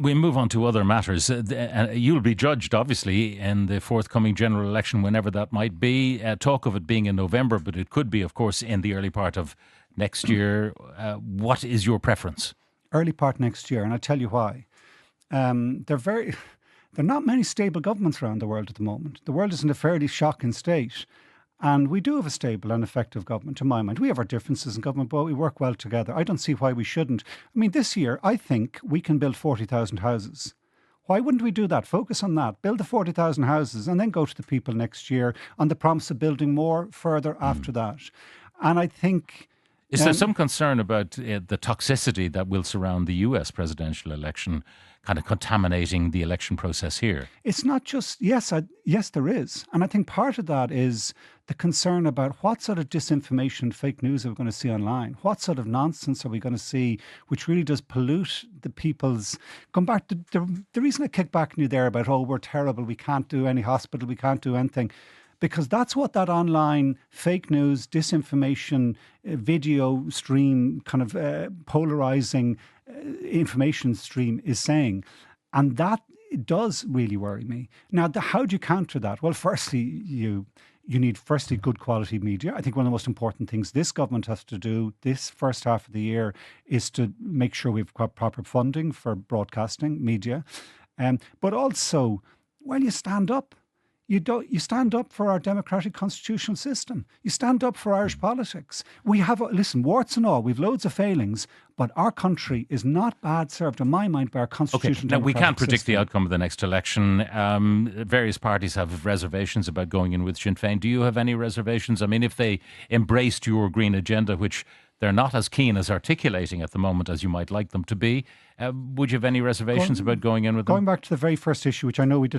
We move on to other matters. You'll be judged, obviously, in the forthcoming general election, whenever that might be. Talk of it being in November, but it could be, of course, in the early part of next year. What is your preference? Early part next year, and I'll tell you why. There are not many stable governments around the world at the moment. The world is in a fairly shocking state. And we do have a stable and effective government, to my mind. We have our differences in government, but we work well together. I don't see why we shouldn't. I mean, this year, I think we can build 40,000 houses. Why wouldn't we do that? Focus on that. Build the 40,000 houses and then go to the people next year on the promise of building more further after that. And I think... Is there some concern about the toxicity that will surround the US presidential election, kind of contaminating the election process here? It's not just, yes, there is. And I think part of that is the concern about what sort of disinformation, fake news are we going to see online? What sort of nonsense are we going to see which really does pollute the people's... Come back to the reason I kick back on you there about, oh, we're terrible, we can't do any hospital, we can't do anything. Because that's what that online fake news, disinformation, video stream, kind of polarizing information stream is saying. And that does really worry me. Now, how do you counter that? Well, firstly, you need good quality media. I think one of the most important things this government has to do this first half of the year is to make sure we've got proper funding for broadcasting media. But also, well, you stand up. You stand up for our democratic constitutional system. You stand up for Irish politics. We have, listen, warts and all, we've loads of failings, but our country is not bad served, in my mind, by our constitutional Now, we can't predict system. the outcome of the next election. Various parties have reservations about going in with Sinn Féin. Do you have any reservations? I mean, if they embraced your green agenda, which they're not as keen as articulating at the moment as you might like them to be, would you have any reservations about going in with them? Going back to the very first issue, which I know we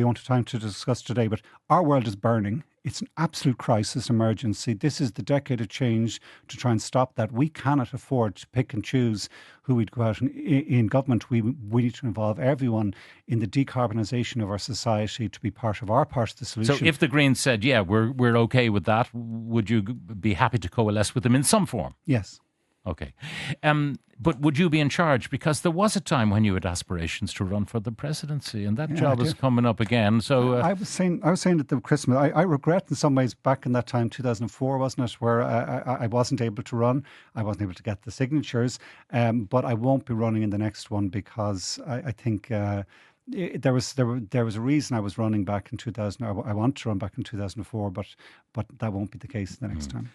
won't have time to discuss today, but our world is burning. It's an absolute crisis emergency. This is the decade of change to try and stop that. We cannot afford to pick and choose who we'd go out in government. We need to involve everyone in the decarbonisation of our society to be part of the solution. So if the Greens said, yeah, we're okay with that, would you be happy to coalesce with them in some form? Yes. Okay. But would you be in charge? Because there was a time when you had aspirations to run for the presidency, and that job is coming up again. So I was saying at the Christmas, I regret in some ways back in that time, 2004, wasn't it, where I wasn't able to run. I wasn't able to get the signatures. But I won't be running in the next one because I think... There was a reason I was running back in 2000. I want to run back in 2004, but that won't be the case the next time.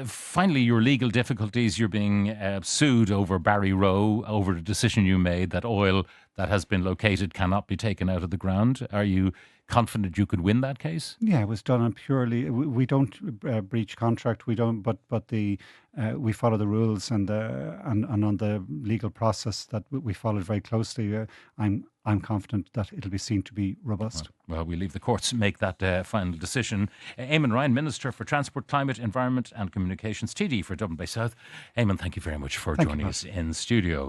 Finally, your legal difficulties. You're being sued over Barry Rowe over the decision you made that oil that has been located cannot be taken out of the ground. Are you confident you could win that case? Yeah, it was done on purely. We don't breach contract. We don't. But we follow the rules and on the legal process that we followed very closely. I'm confident that it'll be seen to be robust. Well, we leave the courts make that final decision. Eamon Ryan, Minister for Transport, Climate, Environment and Communications, TD for Dublin Bay South. Eamon, thank you very much for joining us in studio.